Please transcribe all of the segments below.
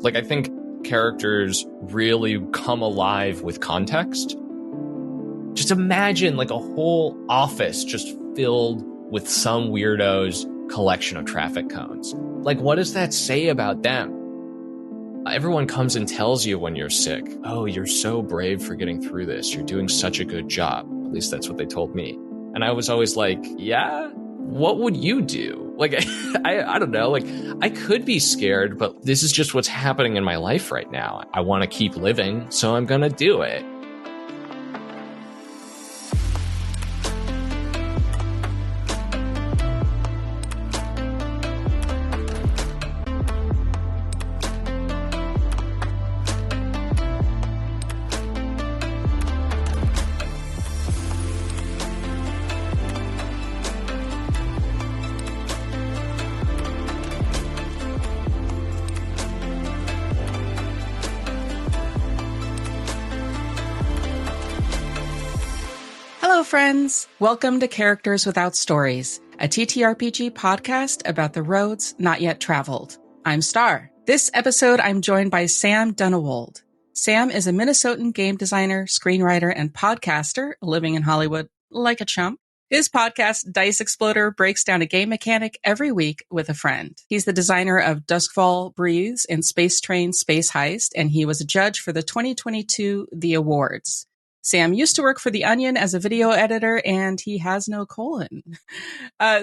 Like, I think characters really come alive with context. Just imagine like a whole office just filled with some weirdo's collection of traffic cones. Like, what does that say about them? Everyone comes and tells you when you're sick, oh, you're so brave for getting through this. You're doing such a good job. At least that's what they told me. And I was always like, yeah, what would you do? Like, I don't know. Like, I could be scared, but this is just what's happening in my life right now. I want to keep living, so I'm going to do it. Hello, friends. Welcome to Characters Without Stories, a TTRPG podcast about the roads not yet traveled. I'm Star. This episode, I'm joined by Sam Dunnewold. Sam is a Minnesotan game designer, screenwriter, and podcaster living in Hollywood like a chump. His podcast, Dice Exploder, breaks down a game mechanic every week with a friend. He's the designer of Doskvol Breathes and Space Train Space Heist, and he was a judge for the 2022 The Awards. Sam used to work for The Onion as a video editor, and he has no colon.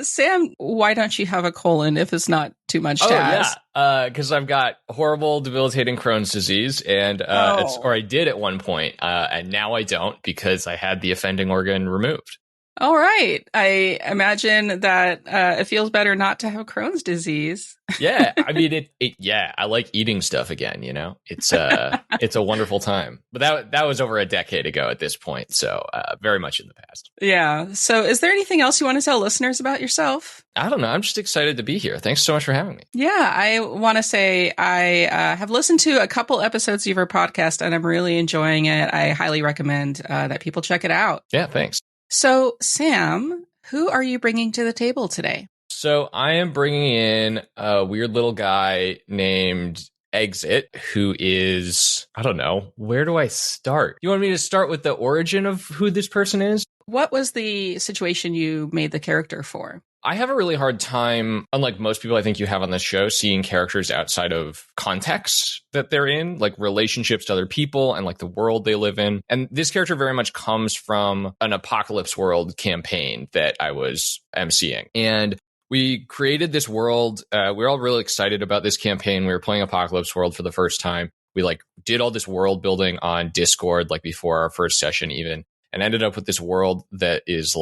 Sam, why don't you have a colon if it's not too much to ask? Yeah, because I've got horrible, debilitating Crohn's disease, and or I did at one point, and now I don't because I had the offending organ removed. All right. I imagine that it feels better not to have Crohn's disease. Yeah, I mean, I like eating stuff again, you know? It's a wonderful time. But that was over a decade ago at this point, so very much in the past. Yeah. So is there anything else you want to tell listeners about yourself? I don't know. I'm just excited to be here. Thanks so much for having me. Yeah, I want to say I have listened to a couple episodes of your podcast, and I'm really enjoying it. I highly recommend that people check it out. Yeah, thanks. So, Sam, who are you bringing to the table today? So I am bringing in a weird little guy named Exit, who is, I don't know, where do I start? You want me to start with the origin of who this person is? What was the situation you made the character for? I have a really hard time, unlike most people I think you have on this show, seeing characters outside of context that they're in, like relationships to other people and like the world they live in. And this character very much comes from an Apocalypse World campaign that I was emceeing. And we created this world. We were all really excited about this campaign. We were playing Apocalypse World for the first time. We did all this world building on Discord, before our first session even. And ended up with this world that is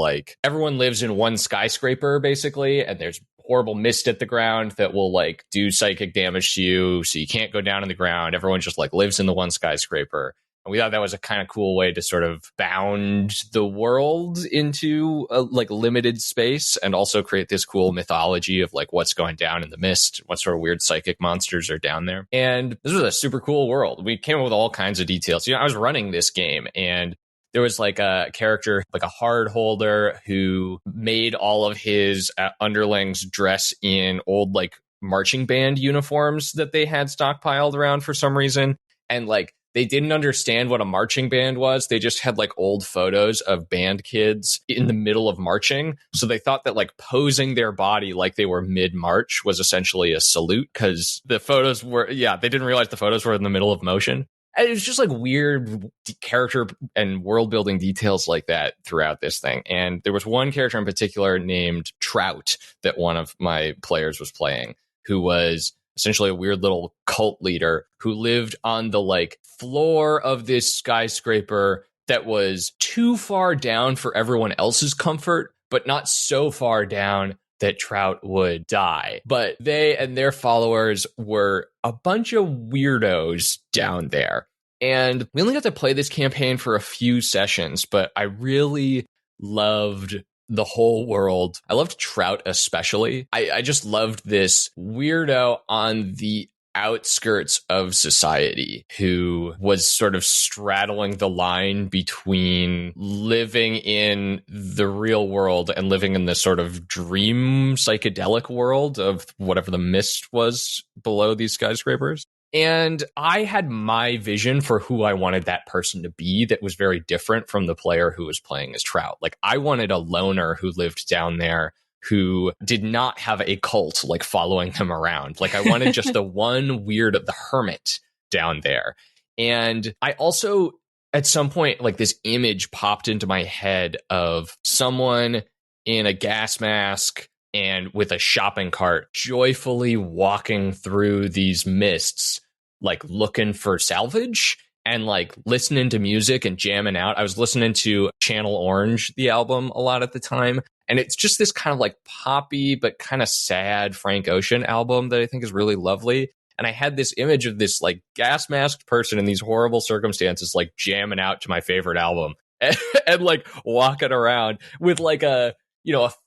everyone lives in one skyscraper, basically, and there's horrible mist at the ground that will do psychic damage to you, so you can't go down in the ground. Everyone just lives in the one skyscraper. And we thought that was a kind of cool way to sort of bound the world into a limited space and also create this cool mythology of what's going down in the mist, what sort of weird psychic monsters are down there. And this was a super cool world. We came up with all kinds of details. I was running this game, and there was a character, a hard holder who made all of his underlings dress in old marching band uniforms that they had stockpiled around for some reason. And they didn't understand what a marching band was. They just had old photos of band kids in the middle of marching. So they thought that posing their body like they were mid-march was essentially a salute, because the photos were, they didn't realize the photos were in the middle of motion. And it was just weird character and world building details like that throughout this thing. And there was one character in particular named Trout that one of my players was playing, who was essentially a weird little cult leader who lived on the floor of this skyscraper that was too far down for everyone else's comfort, but not so far down that Trout would die. But they and their followers were a bunch of weirdos down there. And we only got to play this campaign for a few sessions, but I really loved the whole world. I loved Trout especially. I just loved this weirdo on the outskirts of society who was sort of straddling the line between living in the real world and living in this sort of dream psychedelic world of whatever the mist was below these skyscrapers. And I had my vision for who I wanted that person to be that was very different from the player who was playing as Trout. Like, I wanted a loner who lived down there who did not have a cult like following him around. Like, I wanted just the one weird, the hermit down there. And I also, at some point, like, this image popped into my head of someone in a gas mask and with a shopping cart joyfully walking through these mists, like looking for salvage and like listening to music and jamming out. I was listening to Channel Orange, the album, a lot at the time. And it's just this kind of like poppy, but kind of sad Frank Ocean album that I think is really lovely. And I had this image of this like gas masked person in these horrible circumstances, like jamming out to my favorite album and like walking around with like a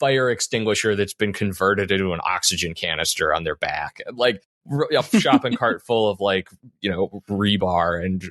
fire extinguisher that's been converted into an oxygen canister on their back, like a shopping cart full of like, rebar and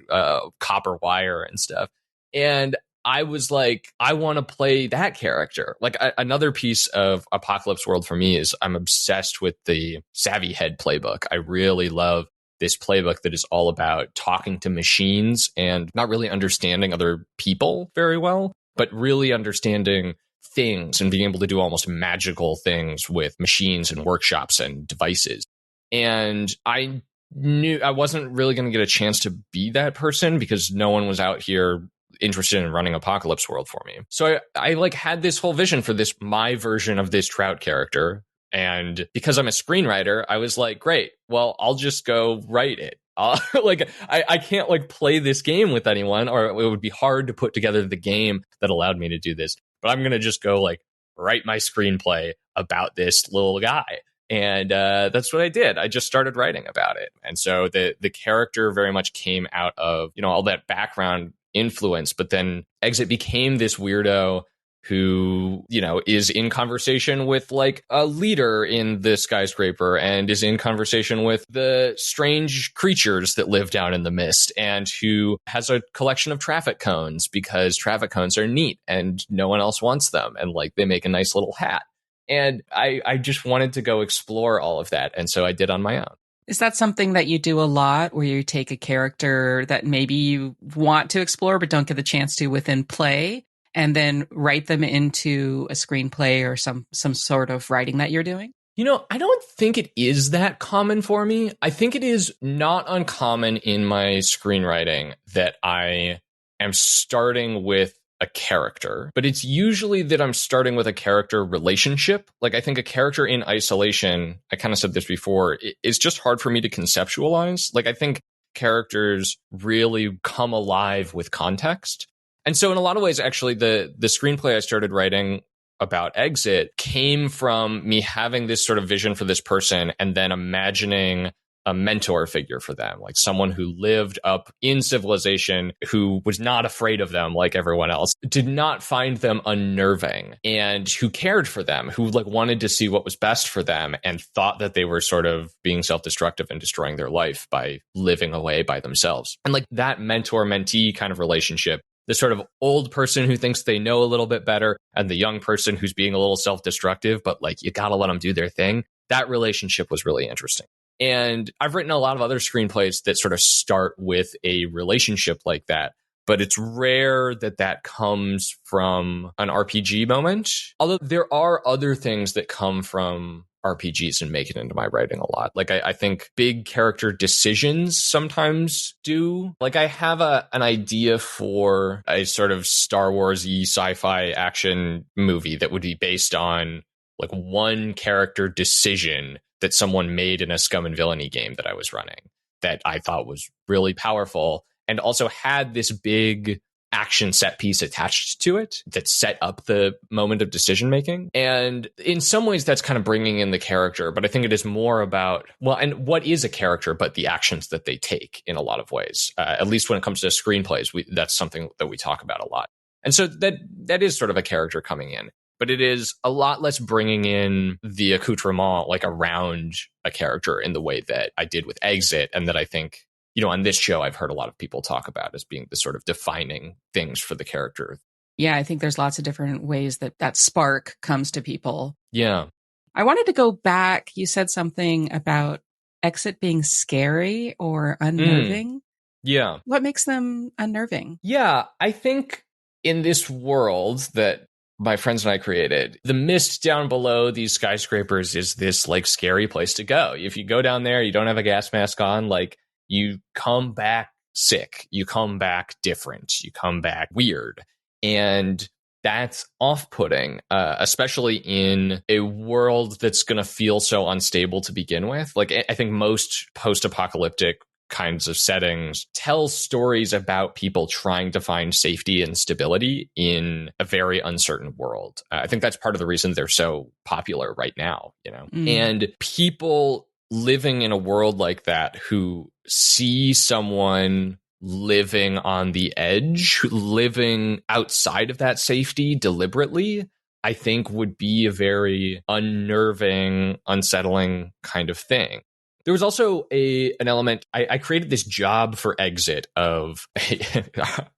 copper wire and stuff. And I was like, I want to play that character. Like, another piece of Apocalypse World for me is I'm obsessed with the Savvy Head playbook. I really love this playbook that is all about talking to machines and not really understanding other people very well, but really understanding things and being able to do almost magical things with machines and workshops and devices. And I knew I wasn't really going to get a chance to be that person because no one was out here interested in running Apocalypse World for me. So I like had this whole vision for this, my version of this Trout character. And because I'm a screenwriter, I was like, great, well, I'll just go write it. I can't like play this game with anyone, or it would be hard to put together the game that allowed me to do this. But I'm going to just go like write my screenplay about this little guy. And that's what I did. I just started writing about it. And so the character very much came out of, all that background influence. But then Exit became this weirdo who, is in conversation with like a leader in the skyscraper and is in conversation with the strange creatures that live down in the mist, and who has a collection of traffic cones because traffic cones are neat and no one else wants them. And like they make a nice little hat. And I just wanted to go explore all of that. And so I did on my own. Is that something that you do a lot, where you take a character that maybe you want to explore but don't get the chance to within play, and then write them into a screenplay or some sort of writing that you're doing? I don't think it is that common for me. I think it is not uncommon in my screenwriting that I am starting with a character, but it's usually that I'm starting with a character relationship. Like, I think a character in isolation, I kind of said this before, it's just hard for me to conceptualize. Like, I think characters really come alive with context. And so in a lot of ways, actually, the screenplay I started writing about Exit came from me having this sort of vision for this person and then imagining a mentor figure for them, like someone who lived up in civilization, who was not afraid of them like everyone else, did not find them unnerving, and who cared for them, who like wanted to see what was best for them and thought that they were sort of being self-destructive and destroying their life by living away by themselves. And like that mentor-mentee kind of relationship, the sort of old person who thinks they know a little bit better and the young person who's being a little self-destructive, but like you gotta let them do their thing. That relationship was really interesting. And I've written a lot of other screenplays that sort of start with a relationship like that, but it's rare that that comes from an RPG moment. Although there are other things that come from RPGs and make it into my writing a lot. Like I think big character decisions sometimes do. Like I have an idea for a sort of Star Wars-y sci-fi action movie that would be based on like one character decision that someone made in a Scum and Villainy game that I was running that I thought was really powerful and also had this big action set piece attached to it that set up the moment of decision making. And in some ways that's kind of bringing in the character, but I think it is more about, well, and what is a character but the actions that they take in a lot of ways. At least when it comes to screenplays, that's something that we talk about a lot. And so that is sort of a character coming in. But it is a lot less bringing in the accoutrement like around a character in the way that I did with Exit, and that I think, on this show I've heard a lot of people talk about as being the sort of defining things for the character. Yeah, I think there's lots of different ways that spark comes to people. Yeah. I wanted to go back. You said something about exit being scary or unnerving. Yeah. What makes them unnerving? Yeah, I think in this world that my friends and I created, the mist down below these skyscrapers is this like scary place to go. If you go down there, you don't have a gas mask on, like you come back sick, you come back different, you come back weird. And that's off-putting, especially in a world that's going to feel so unstable to begin with. Like I think most post-apocalyptic kinds of settings tell stories about people trying to find safety and stability in a very uncertain world. I think that's part of the reason they're so popular right now, you know. And people living in a world like that who see someone living on the edge, living outside of that safety deliberately, I think would be a very unnerving, unsettling kind of thing. There was also an element, I created this job for exit of,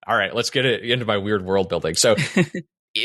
all right, let's get into my weird world building. So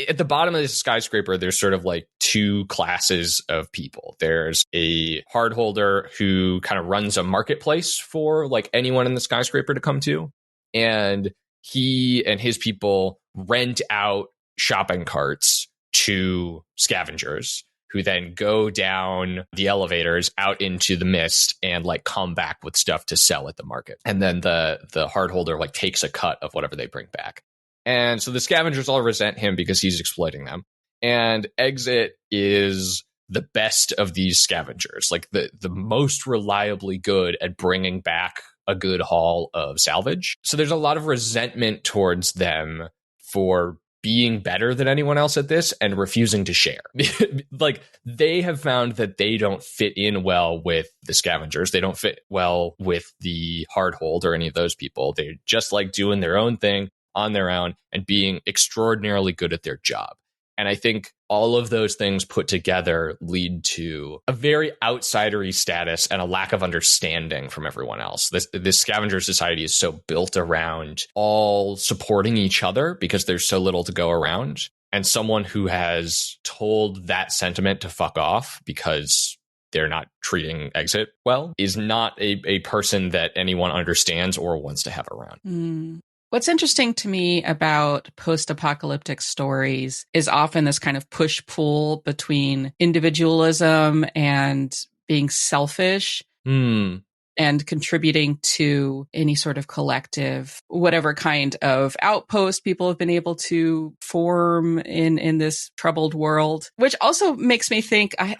at the bottom of this skyscraper, there's sort of like two classes of people. There's a hard holder who kind of runs a marketplace for like anyone in the skyscraper to come to. And he and his people rent out shopping carts to scavengers who then go down the elevators out into the mist and like come back with stuff to sell at the market. And then the hard holder like takes a cut of whatever they bring back. And so the scavengers all resent him because he's exploiting them. And Exit is the best of these scavengers, like the most reliably good at bringing back a good haul of salvage. So there's a lot of resentment towards them for being better than anyone else at this and refusing to share. Like they have found that they don't fit in well with the scavengers. They don't fit well with the hard hold or any of those people. They're just like doing their own thing on their own and being extraordinarily good at their job. And I think all of those things put together lead to a very outsidery status and a lack of understanding from everyone else. This scavenger society is so built around all supporting each other because there's so little to go around. And someone who has told that sentiment to fuck off because they're not treating Exit well is not a person that anyone understands or wants to have around. What's interesting to me about post-apocalyptic stories is often this kind of push-pull between individualism and being selfish and contributing to any sort of collective, whatever kind of outpost people have been able to form in this troubled world, which also makes me think, I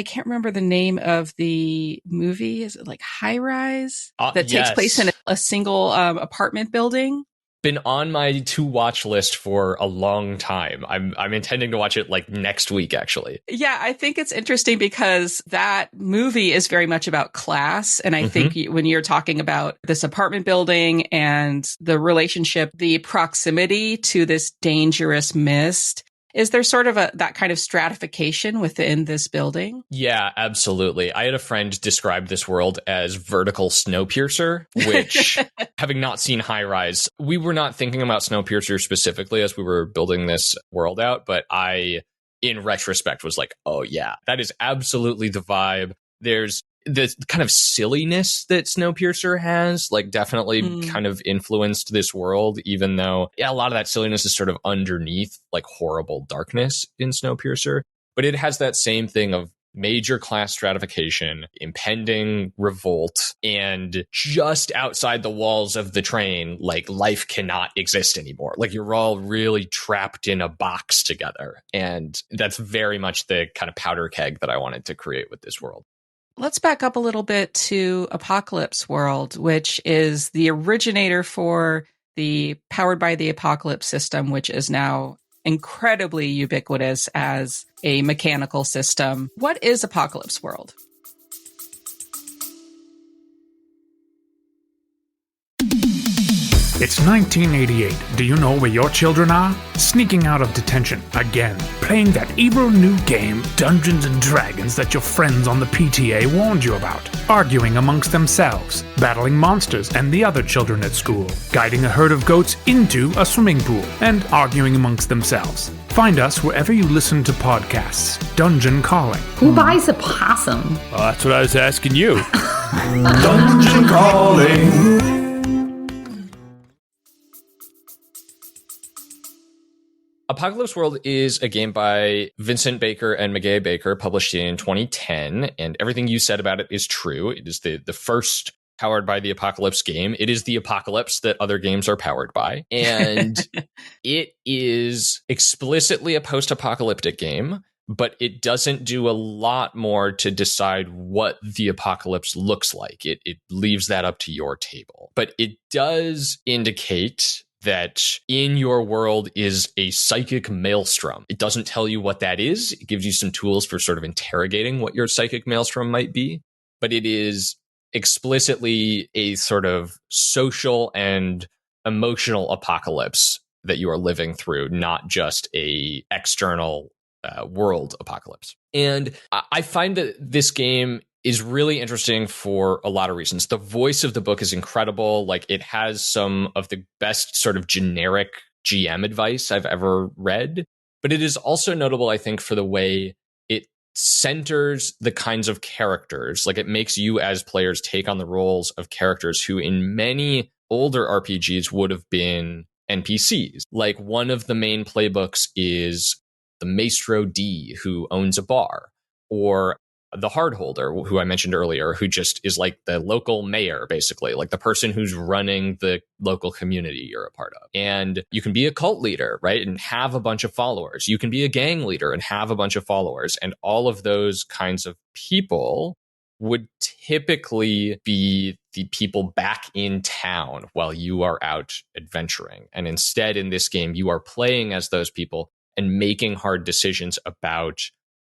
can't remember the name of the movie. Is it like High Rise? That takes place in a single apartment building? Been on my to watch list for a long time. I'm intending to watch it like next week, actually. Yeah, I think it's interesting because that movie is very much about class. And I think when you're talking about this apartment building and the relationship, the proximity to this dangerous mist, is there sort of that kind of stratification within this building? Yeah, absolutely. I had a friend describe this world as vertical Snowpiercer, which, having not seen High Rise, we were not thinking about Snowpiercer specifically as we were building this world out. But I, in retrospect, was like, oh, yeah, that is absolutely the vibe. There's the kind of silliness that Snowpiercer has, like definitely kind of influenced this world, even though a lot of that silliness is sort of underneath like horrible darkness in Snowpiercer. But it has that same thing of major class stratification, impending revolt, and just outside the walls of the train, like life cannot exist anymore. Like you're all really trapped in a box together. And that's very much the kind of powder keg that I wanted to create with this world. Let's back up a little bit to Apocalypse World, which is the originator for the Powered by the Apocalypse system, which is now incredibly ubiquitous as a mechanical system. What is Apocalypse World? It's 1988. Do you know where your children are? Sneaking out of detention again, playing that evil new game, Dungeons and Dragons, that your friends on the PTA warned you about. Arguing amongst themselves, battling monsters and the other children at school, guiding a herd of goats into a swimming pool, and arguing amongst themselves. Find us wherever you listen to podcasts. Dungeon Calling. Who buys a possum? Well, that's what I was asking you. Dungeon crawling. Apocalypse World is a game by Vincent Baker and Maguey Baker, published in 2010, and everything you said about it is true. It is the first powered by the apocalypse game. It is the apocalypse that other games are powered by, and it is explicitly a post-apocalyptic game, but it doesn't do a lot more to decide what the apocalypse looks like. It leaves that up to your table, but it does indicate that in your world is a psychic maelstrom. It doesn't tell you what that is. It gives you some tools for sort of interrogating what your psychic maelstrom might be, but it is explicitly a sort of social and emotional apocalypse that you are living through, not just a external world apocalypse. And I find that this game is really interesting for a lot of reasons. The voice of the book is incredible. Like, it has some of the best sort of generic GM advice I've ever read, but it is also notable, I think, for the way it centers the kinds of characters. Like, it makes you as players take on the roles of characters who in many older RPGs would have been NPCs. Like, one of the main playbooks is the Maestro D, who owns a bar, or the Hardholder, who I mentioned earlier, who just is like the local mayor, basically, like the person who's running the local community you're a part of. And you can be a cult leader, right, and have a bunch of followers. You can be a gang leader and have a bunch of followers. And all of those kinds of people would typically be the people back in town while you are out adventuring. And instead, in this game, you are playing as those people and making hard decisions about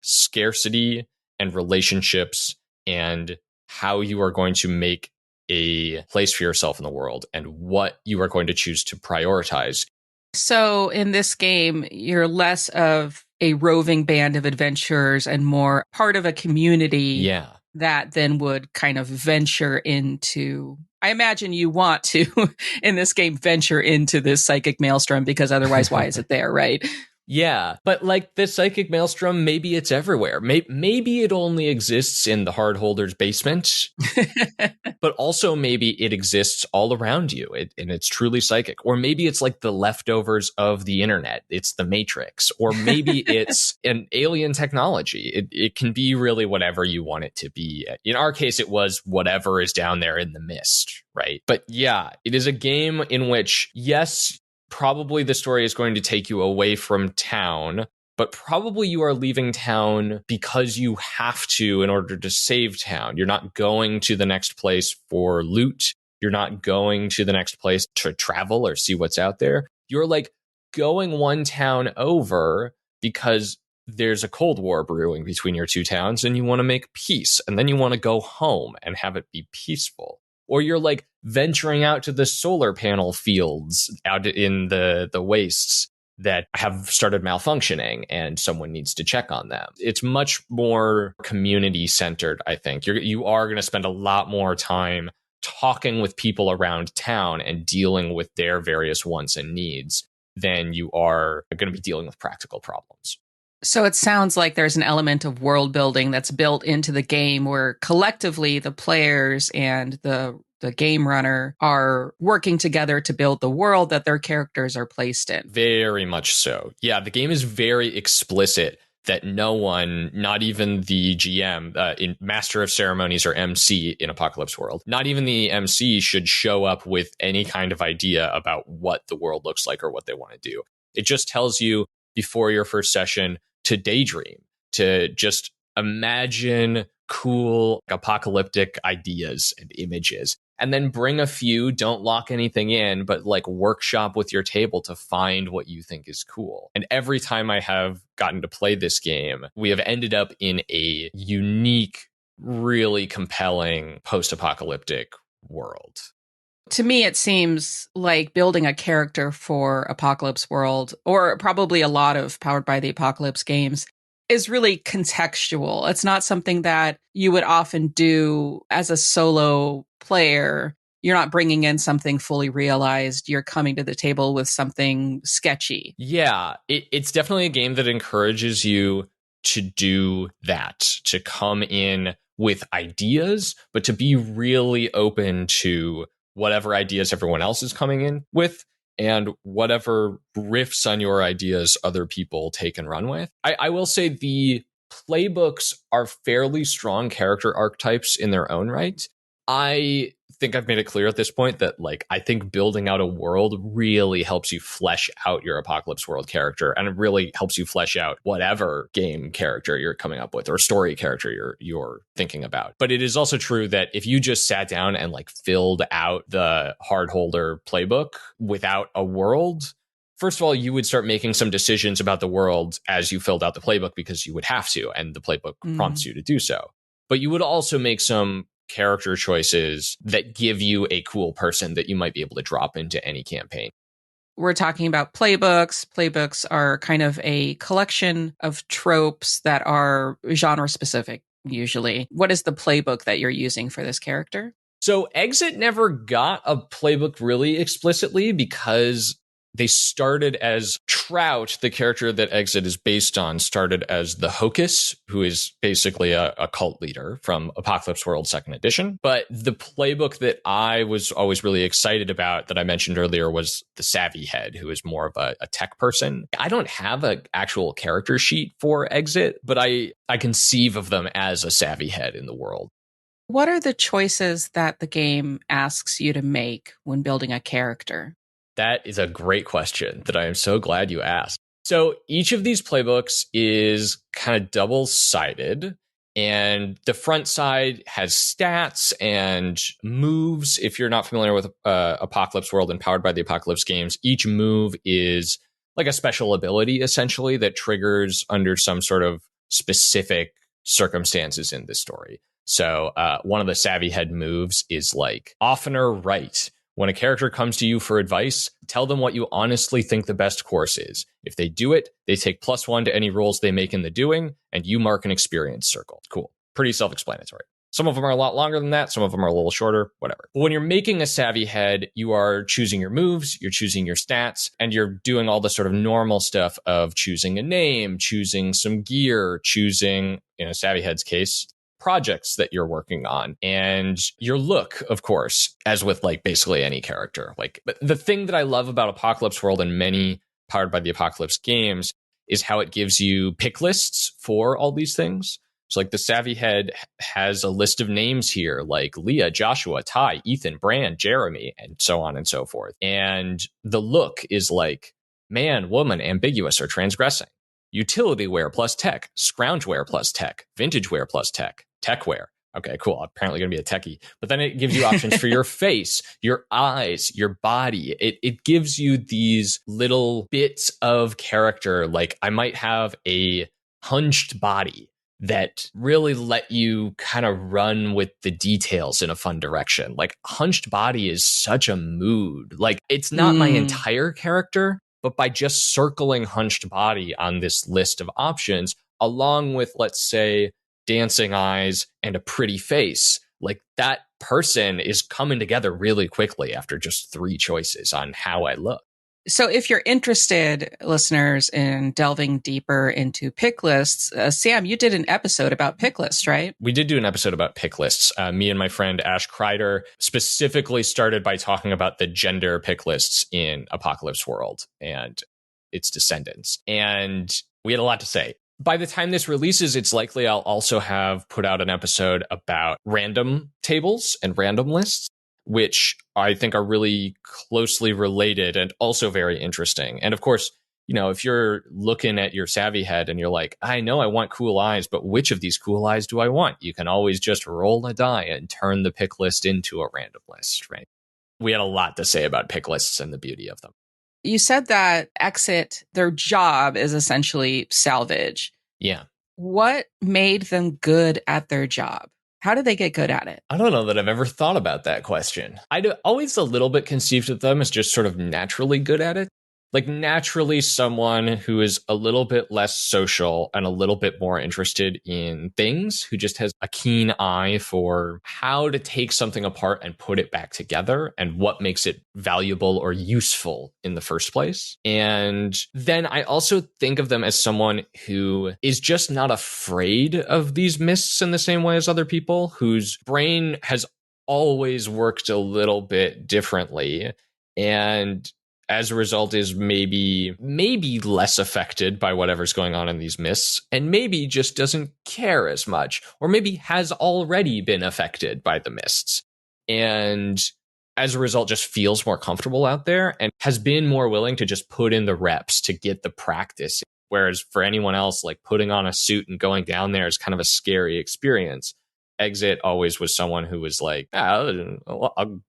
scarcity and relationships and how you are going to make a place for yourself in the world and what you are going to choose to prioritize. So in this game, you're less of a roving band of adventurers and more part of a community that then would kind of venture into... I imagine you want to, in this game, venture into this psychic maelstrom, because otherwise, why is it there, right? Yeah, but like the psychic maelstrom, maybe it's everywhere. Maybe it only exists in the Hardholder's basement, but also maybe it exists all around you and it's truly psychic. Or maybe it's like the leftovers of the internet. It's the Matrix. Or maybe it's an alien technology. It can be really whatever you want it to be. In our case, it was whatever is down there in the mist, right? But yeah, it is a game in which, yes, probably the story is going to take you away from town, but probably you are leaving town because you have to in order to save town. You're not going to the next place for loot. You're not going to the next place to travel or see what's out there. You're like going one town over because there's a Cold War brewing between your two towns and you want to make peace. And then you want to go home and have it be peaceful. Or you're like venturing out to the solar panel fields out in the wastes that have started malfunctioning and someone needs to check on them. It's much more community centered, I think. You are going to spend a lot more time talking with people around town and dealing with their various wants and needs than you are going to be dealing with practical problems. So it sounds like there's an element of world building that's built into the game where collectively the players and the game runner are working together to build the world that their characters are placed in. Very much so. Yeah, the game is very explicit that no one, not even the GM, in Master of Ceremonies or MC in Apocalypse World, not even the MC should show up with any kind of idea about what the world looks like or what they want to do. It just tells you before your first session to daydream, to just imagine cool apocalyptic ideas and images, and then bring a few, don't lock anything in, but like workshop with your table to find what you think is cool. And every time I have gotten to play this game, we have ended up in a unique, really compelling post-apocalyptic world. To me, it seems like building a character for Apocalypse World, or probably a lot of Powered by the Apocalypse games, is really contextual. It's not something that you would often do as a solo player. You're not bringing in something fully realized. You're coming to the table with something sketchy. Yeah, it's definitely a game that encourages you to do that, to come in with ideas, but to be really open to whatever ideas everyone else is coming in with and whatever riffs on your ideas other people take and run with. I will say the playbooks are fairly strong character archetypes in their own right. I think I've made it clear at this point that I think building out a world really helps you flesh out your Apocalypse World character, and it really helps you flesh out whatever game character you're coming up with or story character you're thinking about. But it is also true that if you just sat down and filled out the Hardholder playbook without a world, first of all, you would start making some decisions about the world as you filled out the playbook because you would have to, and the playbook prompts you to do so. But you would also make some character choices that give you a cool person that you might be able to drop into any campaign. We're talking about playbooks. Playbooks are kind of a collection of tropes that are genre specific, usually. What is the playbook that you're using for this character? So Exit never got a playbook really explicitly because they started as Trout, the character that Exit is based on, started as the Hocus, who is basically a cult leader from Apocalypse World 2nd Edition. But the playbook that I was always really excited about that I mentioned earlier was the Savvy Head, who is more of a tech person. I don't have an actual character sheet for Exit, but I conceive of them as a Savvy Head in the world. What are the choices that the game asks you to make when building a character? That is a great question that I am so glad you asked. So each of these playbooks is kind of double-sided, and the front side has stats and moves. If you're not familiar with Apocalypse World and Powered by the Apocalypse games, each move is like a special ability, essentially, that triggers under some sort of specific circumstances in this story. So one of the Savvy Head moves is oftener right. When a character comes to you for advice, tell them what you honestly think the best course is. If they do it, they take +1 to any rolls they make in the doing, and you mark an experience circle. Cool. Pretty self-explanatory. Some of them are a lot longer than that. Some of them are a little shorter, whatever. But when you're making a Savvy Head, you are choosing your moves, you're choosing your stats, and you're doing all the sort of normal stuff of choosing a name, choosing some gear, choosing, in a Savvy Head's case, projects that you're working on, and your look, of course, as with basically any character. But the thing that I love about Apocalypse World and many Powered by the Apocalypse games is how it gives you pick lists for all these things. So the Savvy Head has a list of names here, like Leah, Joshua, Ty, Ethan, Brand, Jeremy, and so on and so forth. And the look is man, woman, ambiguous, or transgressing. Utility wear plus tech, scrounge wear plus tech, vintage wear plus tech, tech wear. Okay, cool. Apparently going to be a techie. But then it gives you options for your face, your eyes, your body. It gives you these little bits of character. I might have a hunched body that really let you kind of run with the details in a fun direction. Hunched body is such a mood. It's not my entire character, but by just circling hunched body on this list of options, along with, let's say, dancing eyes and a pretty face, that person is coming together really quickly after just 3 choices on how I look. So if you're interested, listeners, in delving deeper into pick lists, Sam, you did an episode about pick lists, right? We did do an episode about pick lists. Me and my friend Ash Kreider specifically started by talking about the gender pick lists in Apocalypse World and its descendants. And we had a lot to say. By the time this releases, it's likely I'll also have put out an episode about random tables and random lists, which I think are really closely related and also very interesting. And of course, if you're looking at your Savvy Head and you're I know I want cool eyes, but which of these cool eyes do I want? You can always just roll a die and turn the pick list into a random list, right? We had a lot to say about pick lists and the beauty of them. You said that Exit, their job is essentially salvage. Yeah. What made them good at their job? How did they get good at it? I don't know that I've ever thought about that question. I'd always a little bit conceived of them as just sort of naturally good at it. like naturally someone who is a little bit less social and a little bit more interested in things, who just has a keen eye for how to take something apart and put it back together and what makes it valuable or useful in the first place. And then I also think of them as someone who is just not afraid of these mists in the same way as other people, whose brain has always worked a little bit differently. And as a result is maybe less affected by whatever's going on in these mists, and maybe just doesn't care as much, or maybe has already been affected by the mists. And as a result, just feels more comfortable out there and has been more willing to just put in the reps to get the practice. Whereas for anyone else, like putting on a suit and going down there is kind of a scary experience. Exit always was someone who was like, I'll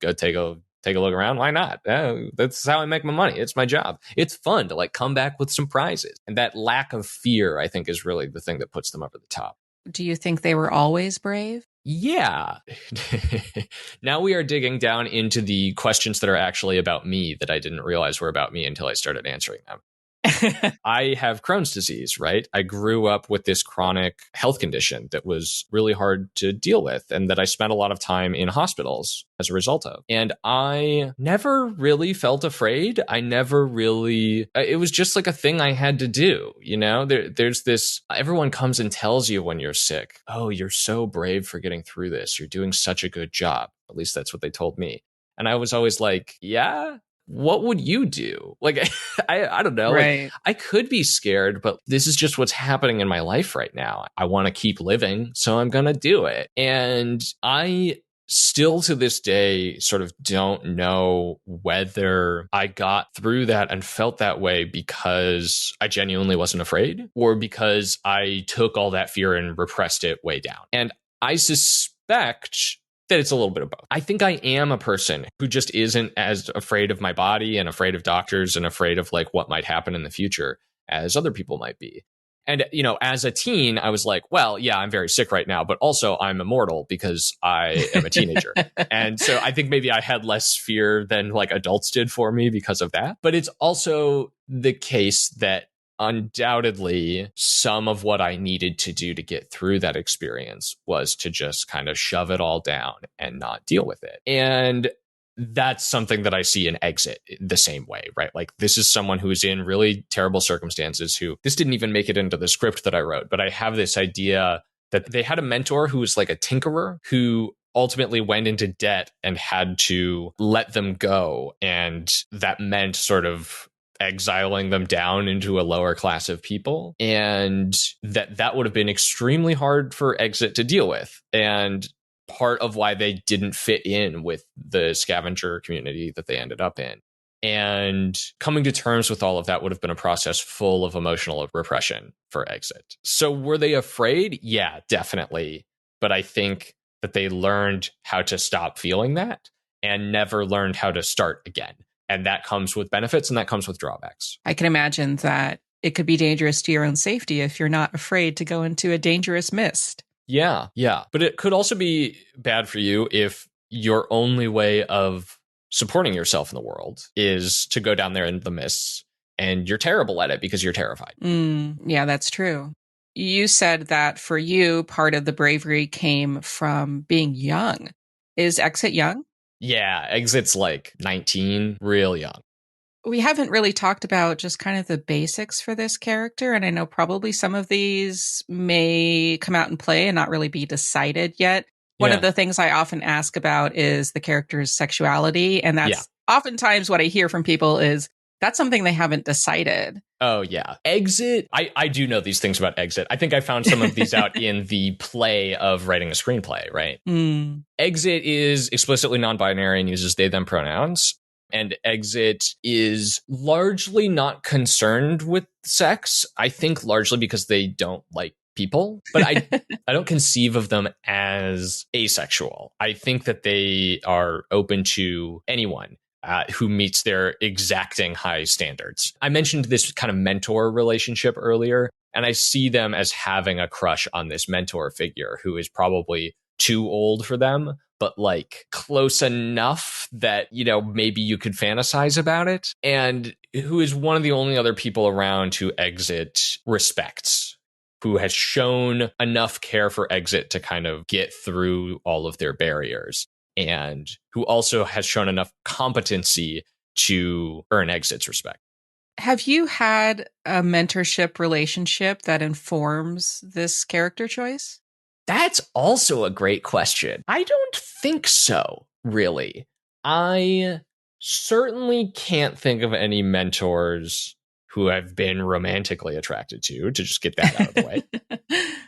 go take a look around. Why not? That's how I make my money. It's my job. It's fun to like come back with some prizes. And that lack of fear, I think, is really the thing that puts them over the top. Do you think they were always brave? Yeah. Now we are digging down into the questions that are actually about me that I didn't realize were about me until I started answering them. I have Crohn's disease, right? I grew up with this chronic health condition that was really hard to deal with and that I spent a lot of time in hospitals as a result of. And I never really felt afraid. It was just like a thing I had to do. You know, there's this, everyone comes and tells you when you're sick, oh, you're so brave for getting through this. You're doing such a good job. At least that's what they told me. And I was always like, yeah. What would you do? Like, I don't know. Right. Like, I could be scared, but this is just what's happening in my life right now. I want to keep living, so I'm going to do it. And I still to this day sort of don't know whether I got through that and felt that way because I genuinely wasn't afraid or because I took all that fear and repressed it way down. And I suspect that it's a little bit of both. I think I am a person who just isn't as afraid of my body and afraid of doctors and afraid of like what might happen in the future as other people might be. And, you know, as a teen, I was like, well, yeah, I'm very sick right now, but also I'm immortal because I am a teenager. And so I think maybe I had less fear than like adults did for me because of that. But it's also the case that undoubtedly some of what I needed to do to get through that experience was to just kind of shove it all down and not deal with it. And that's something that I see in Exit the same way, right? Like this is someone who's in really terrible circumstances who this didn't even make it into the script that I wrote, but I have this idea that they had a mentor who was like a tinkerer who ultimately went into debt and had to let them go. And that meant sort of exiling them down into a lower class of people. And that would have been extremely hard for Exit to deal with. And part of why they didn't fit in with the scavenger community that they ended up in. And coming to terms with all of that would have been a process full of emotional repression for Exit. So were they afraid? Yeah, definitely. But I think that they learned how to stop feeling that and never learned how to start again. And that comes with benefits and that comes with drawbacks. I can imagine that it could be dangerous to your own safety if you're not afraid to go into a dangerous mist. Yeah. But it could also be bad for you if your only way of supporting yourself in the world is to go down there in the mists and you're terrible at it because you're terrified. Yeah, that's true. You said that for you, part of the bravery came from being young. Is Exit young? Yeah, Exit's like 19, real young. We haven't really talked about just kind of the basics for this character. And I know probably some of these may come out and play and not really be decided yet. One of the things I often ask about is the character's sexuality. And that's oftentimes what I hear from people is that's something they haven't decided. Oh, yeah. Exit. I do know these things about Exit. I think I found some of these out in the play of writing a screenplay, right? Exit is explicitly non-binary and uses they, them pronouns. And Exit is largely not concerned with sex. I think largely because they don't like people, but I don't conceive of them as asexual. I think that they are open to anyone who meets their exacting high standards. I mentioned this kind of mentor relationship earlier, and I see them as having a crush on this mentor figure who is probably too old for them, but like close enough that, you know, maybe you could fantasize about it, and who is one of the only other people around who Exit respects, who has shown enough care for Exit to kind of get through all of their barriers, and who also has shown enough competency to earn Exit's respect. Have you had a mentorship relationship that informs this character choice? That's also a great question. I don't think so, really. I certainly can't think of any mentors who I've been romantically attracted to just get that out of the way.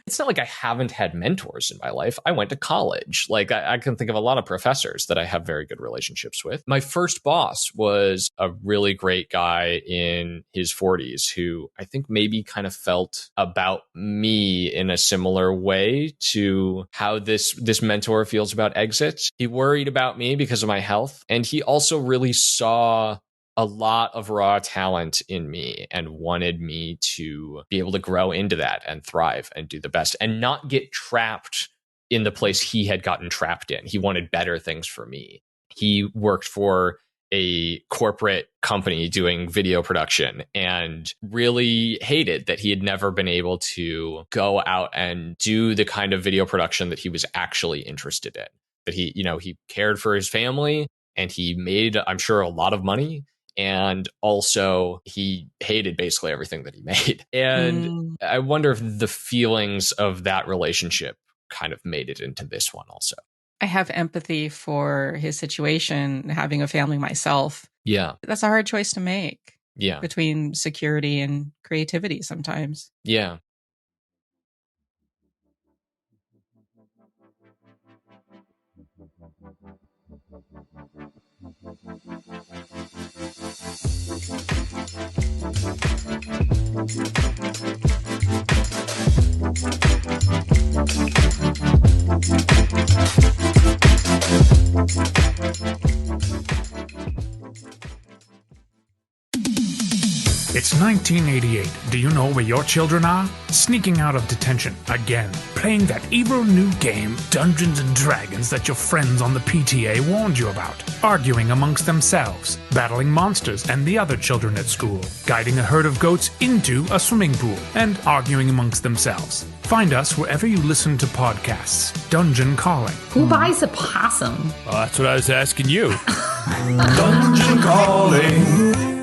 It's not like I haven't had mentors in my life. I went to college. Like I can think of a lot of professors that I have very good relationships with. My first boss was a really great guy in his 40s who I think maybe kind of felt about me in a similar way to how this mentor feels about Exit. He worried about me because of my health, and he also really saw a lot of raw talent in me and wanted me to be able to grow into that and thrive and do the best and not get trapped in the place he had gotten trapped in. He wanted better things for me. He worked for a corporate company doing video production and really hated that he had never been able to go out and do the kind of video production that he was actually interested in. That he cared for his family and he made, I'm sure, a lot of money. And also he hated basically everything that he made. And I wonder if the feelings of that relationship kind of made it into this one also. I have empathy for his situation, having a family myself. Yeah. That's a hard choice to make. Yeah. Between security and creativity sometimes. Yeah. It's 1988. Do you know where your children are? Sneaking out of detention again, playing that evil new game, Dungeons and Dragons, that your friends on the PTA warned you about, arguing amongst themselves, battling monsters and the other children at school, guiding a herd of goats into a swimming pool, and arguing amongst themselves. Find us wherever you listen to podcasts. Dungeon Calling. Who buys a possum? Oh, that's what I was asking you. Dungeon Calling.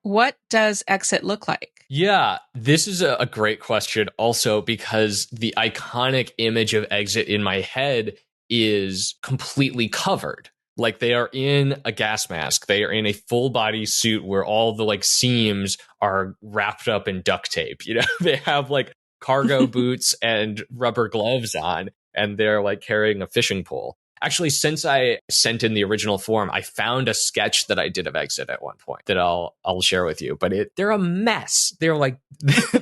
What does Exit look like? Yeah, this is a great question also because the iconic image of Exit in my head is completely covered. Like they are in a gas mask. They are in a full body suit where all the like seams are wrapped up in duct tape. You know, they have like cargo boots and rubber gloves on, and they're like carrying a fishing pole. Actually, since I sent in the original form, I found a sketch that I did of Exit at one point that I'll share with you. But they're a mess. They're like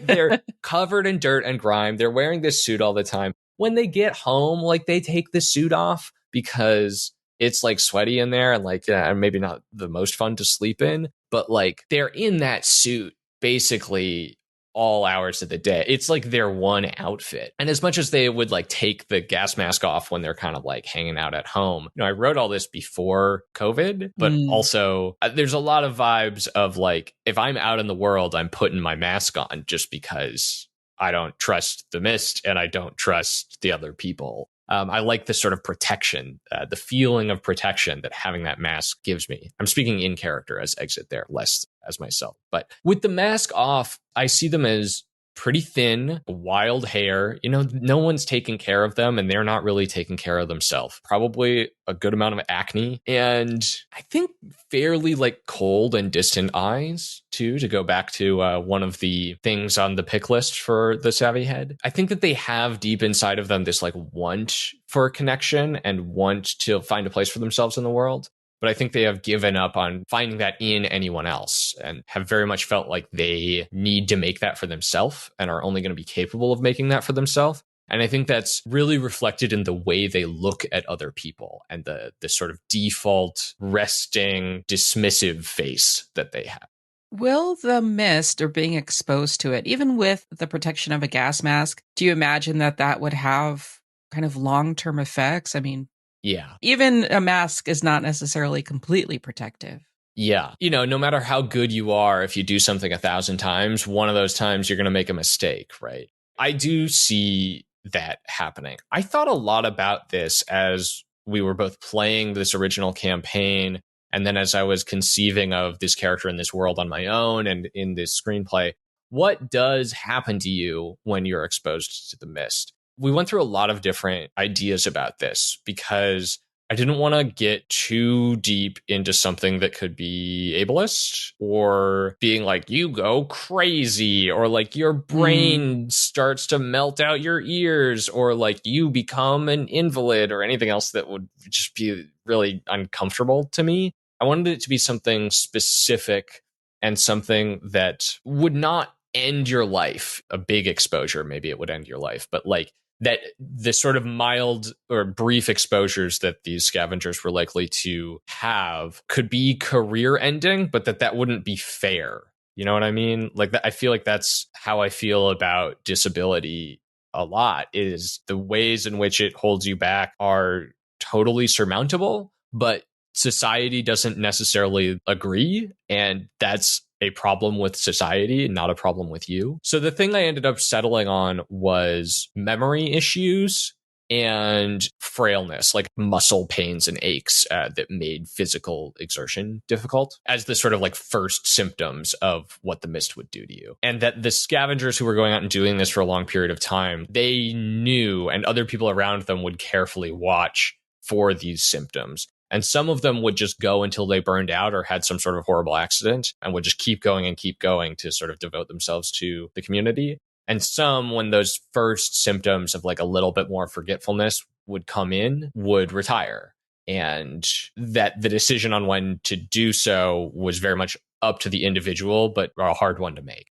they're covered in dirt and grime. They're wearing this suit all the time. When they get home, like they take the suit off because it's like sweaty in there and like maybe not the most fun to sleep in. But like they're in that suit basically all hours of the day. It's like their one outfit. And as much as they would like take the gas mask off when they're kind of like hanging out at home, I wrote all this before COVID, but also there's a lot of vibes of like, if I'm out in the world, I'm putting my mask on just because I don't trust the mist and I don't trust the other people. I like this sort of protection, the feeling of protection that having that mask gives me. I'm speaking in character as Exit there, less as myself. But with the mask off, I see them as pretty thin, wild hair. You know, no one's taking care of them and they're not really taking care of themselves. Probably a good amount of acne. And I think fairly like cold and distant eyes too, to go back to one of the things on the pick list for the Savvy Head. I think that they have deep inside of them this like want for connection and want to find a place for themselves in the world. But I think they have given up on finding that in anyone else and have very much felt like they need to make that for themselves and are only going to be capable of making that for themselves. And I think that's really reflected in the way they look at other people and the sort of default resting, dismissive face that they have. Will the mist or being exposed to it, even with the protection of a gas mask, do you imagine that that would have kind of long-term effects? I mean, yeah, even a mask is not necessarily completely protective. Yeah. No matter how good you are, if you do something 1,000 times, one of those times you're going to make a mistake, right? I do see that happening. I thought a lot about this as we were both playing this original campaign, and then as I was conceiving of this character in this world on my own and in this screenplay. What does happen to you when you're exposed to the mist? We went through a lot of different ideas about this because I didn't want to get too deep into something that could be ableist or being like, you go crazy, or like your brain starts to melt out your ears, or like you become an invalid, or anything else that would just be really uncomfortable to me. I wanted it to be something specific and something that would not end your life. A big exposure, maybe it would end your life, but like that the sort of mild or brief exposures that these scavengers were likely to have could be career ending, but that wouldn't be fair. You know what I mean? Like that, I feel like that's how I feel about disability a lot, is the ways in which it holds you back are totally surmountable, but society doesn't necessarily agree. And that's a problem with society, not a problem with you. So the thing I ended up settling on was memory issues and frailness, like muscle pains and aches that made physical exertion difficult as the sort of like first symptoms of what the mist would do to you. And that the scavengers who were going out and doing this for a long period of time, they knew, and other people around them would carefully watch for these symptoms. And some of them would just go until they burned out or had some sort of horrible accident and would just keep going to sort of devote themselves to the community. And some, when those first symptoms of like a little bit more forgetfulness would come in, would retire. And that the decision on when to do so was very much up to the individual, but a hard one to make.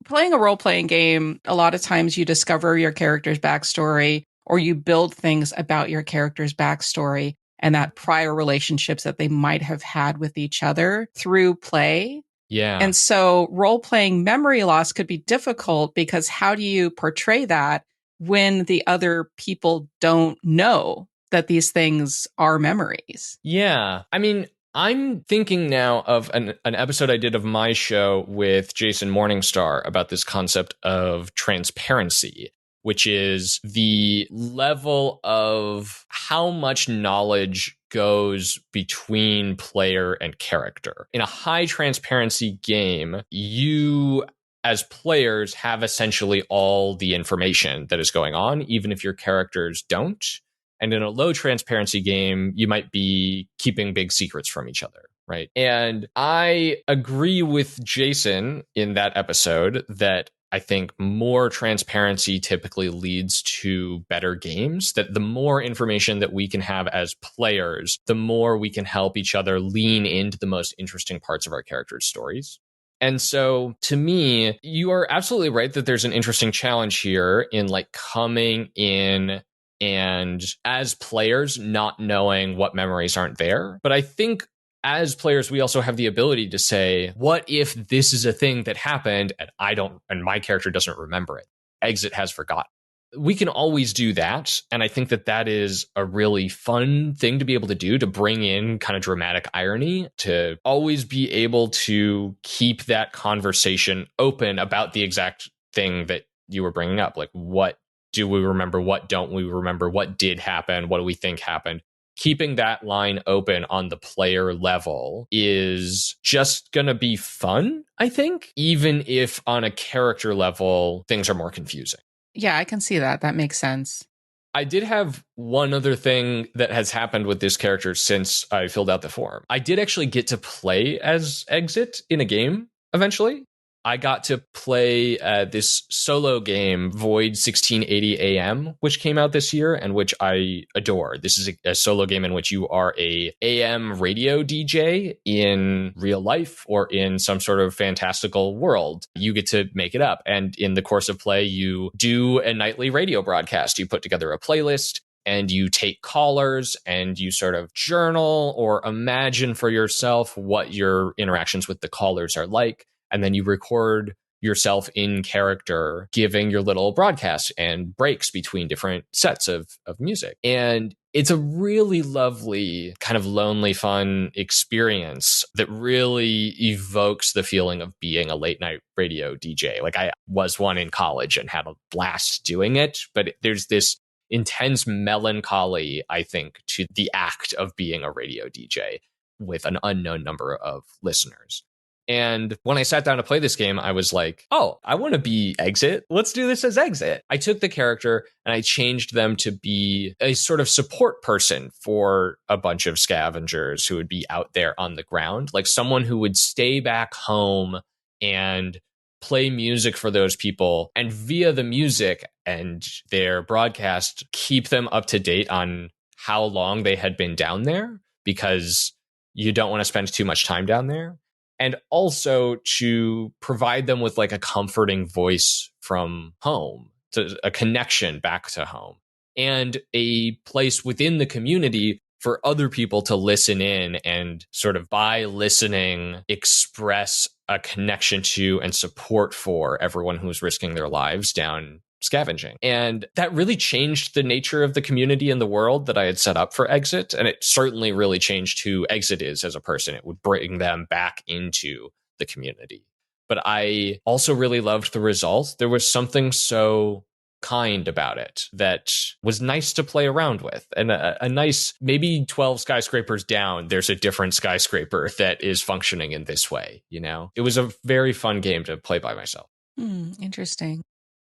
Playing a role-playing game, a lot of times you discover your character's backstory or you build things about your character's backstory and that prior relationships that they might have had with each other through play. Yeah. And so role-playing memory loss could be difficult because how do you portray that when the other people don't know that these things are memories? Yeah. I mean, I'm thinking now of an episode I did of my show with Jason Morningstar about this concept of transparency, which is the level of how much knowledge goes between player and character. In a high transparency game, you as players have essentially all the information that is going on, even if your characters don't. And in a low transparency game, you might be keeping big secrets from each other, right? And I agree with Jason in that episode that I think more transparency typically leads to better games, that the more information that we can have as players, the more we can help each other lean into the most interesting parts of our characters' stories. And so to me, you are absolutely right that there's an interesting challenge here in like coming in and as players not knowing what memories aren't there. But I think as players, we also have the ability to say, what if this is a thing that happened and my character doesn't remember it? Exit has forgotten. We can always do that. And I think that is a really fun thing to be able to do, to bring in kind of dramatic irony, to always be able to keep that conversation open about the exact thing that you were bringing up. Like, what do we remember? What don't we remember? What did happen? What do we think happened? Keeping that line open on the player level is just going to be fun, I think, even if on a character level, things are more confusing. Yeah, I can see that. That makes sense. I did have one other thing that has happened with this character since I filled out the form. I did actually get to play as Exit in a game eventually. I got to play this solo game, Void 1680 AM, which came out this year and which I adore. This is a solo game in which you are a AM radio DJ in real life or in some sort of fantastical world. You get to make it up. And in the course of play, you do a nightly radio broadcast. You put together a playlist and you take callers and you sort of journal or imagine for yourself what your interactions with the callers are like. And then you record yourself in character giving your little broadcasts and breaks between different sets of music. And it's a really lovely, kind of lonely, fun experience that really evokes the feeling of being a late night radio DJ. Like I was one in college and had a blast doing it, but there's this intense melancholy, I think, to the act of being a radio DJ with an unknown number of listeners. And when I sat down to play this game, I was like, oh, I want to be Exit. Let's do this as Exit. I took the character and I changed them to be a sort of support person for a bunch of scavengers who would be out there on the ground, like someone who would stay back home and play music for those people, and via the music and their broadcast, keep them up to date on how long they had been down there, because you don't want to spend too much time down there. And also to provide them with like a comforting voice from home, to a connection back to home, and a place within the community for other people to listen in and sort of by listening express a connection to and support for everyone who's risking their lives down scavenging. And that really changed the nature of the community and the world that I had set up for Exit. And it certainly really changed who Exit is as a person. It would bring them back into the community. But I also really loved the results. There was something so kind about it that was nice to play around with, and a nice, maybe 12 skyscrapers down, there's a different skyscraper that is functioning in this way. You know, it was a very fun game to play by myself. Interesting.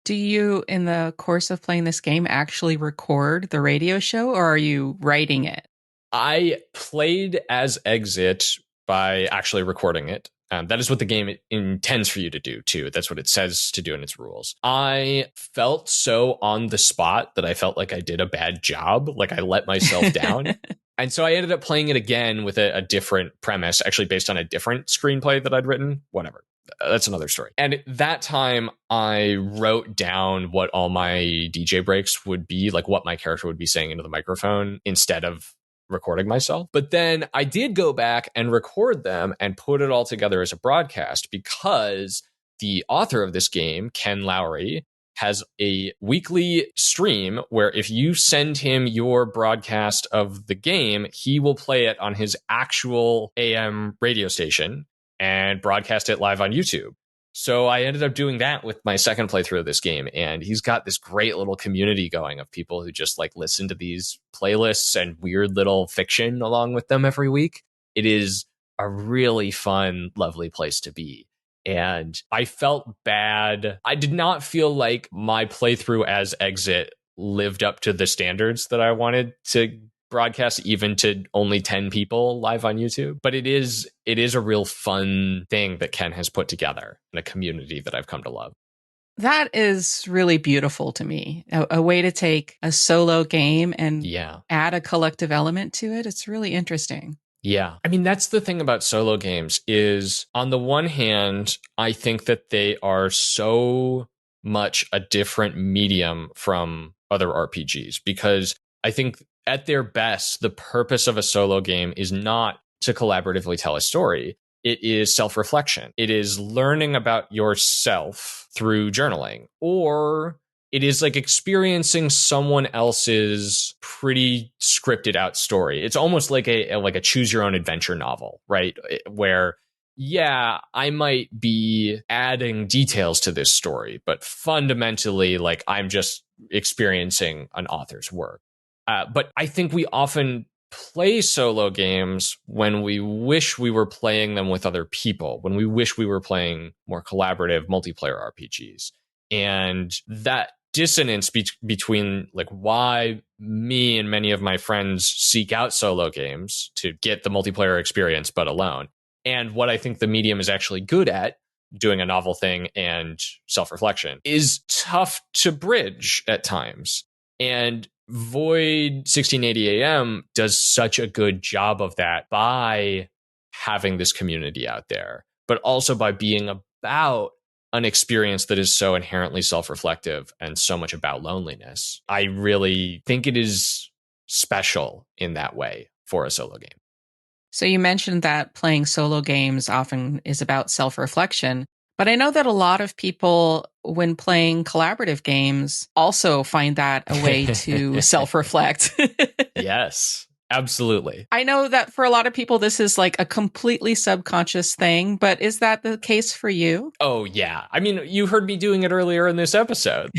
Do you, in the course of playing this game, actually record the radio show, or are you writing it? I played as Exit by actually recording it. That is what the game intends for you to do, too. That's what it says to do in its rules. I felt so on the spot that I felt like I did a bad job, like I let myself down. And so I ended up playing it again with a different premise, actually based on a different screenplay that I'd written. Whatever. That's another story. And at that time, I wrote down what all my DJ breaks would be, like what my character would be saying into the microphone instead of recording myself. But then I did go back and record them and put it all together as a broadcast, because the author of this game, Ken Lowery, has a weekly stream where if you send him your broadcast of the game, he will play it on his actual AM radio station and broadcast it live on YouTube. So I ended up doing that with my second playthrough of this game. And he's got this great little community going of people who just like listen to these playlists and weird little fiction along with them every week. It is a really fun, lovely place to be. And I felt bad. I did not feel like my playthrough as Exit lived up to the standards that I wanted to broadcast, even to only 10 people live on YouTube. But it is a real fun thing that Ken has put together in a community that I've come to love. That is really beautiful to me. A way to take a solo game and add a collective element to it. It's really interesting. Yeah. I mean, that's the thing about solo games is, on the one hand, I think that they are so much a different medium from other RPGs, because I think at their best, the purpose of a solo game is not to collaboratively tell a story. It is self-reflection. It is learning about yourself through journaling, or it is like experiencing someone else's pretty scripted out story. It's almost like a choose your own adventure novel, right? Where, yeah, I might be adding details to this story, but fundamentally, like, I'm just experiencing an author's work. But I think we often play solo games when we wish we were playing them with other people, when we wish we were playing more collaborative multiplayer RPGs. And that dissonance between like why me and many of my friends seek out solo games to get the multiplayer experience but alone, and what I think the medium is actually good at, doing a novel thing and self-reflection is tough to bridge at times. And Void 1680 AM does such a good job of that by having this community out there, but also by being about an experience that is so inherently self-reflective and so much about loneliness. I really think it is special in that way for a solo game. So you mentioned that playing solo games often is about self-reflection, but I know that a lot of people, when playing collaborative games, also find that a way to self-reflect. Yes, absolutely. I know that for a lot of people, this is like a completely subconscious thing, but is that the case for you? Oh, yeah. I mean, you heard me doing it earlier in this episode.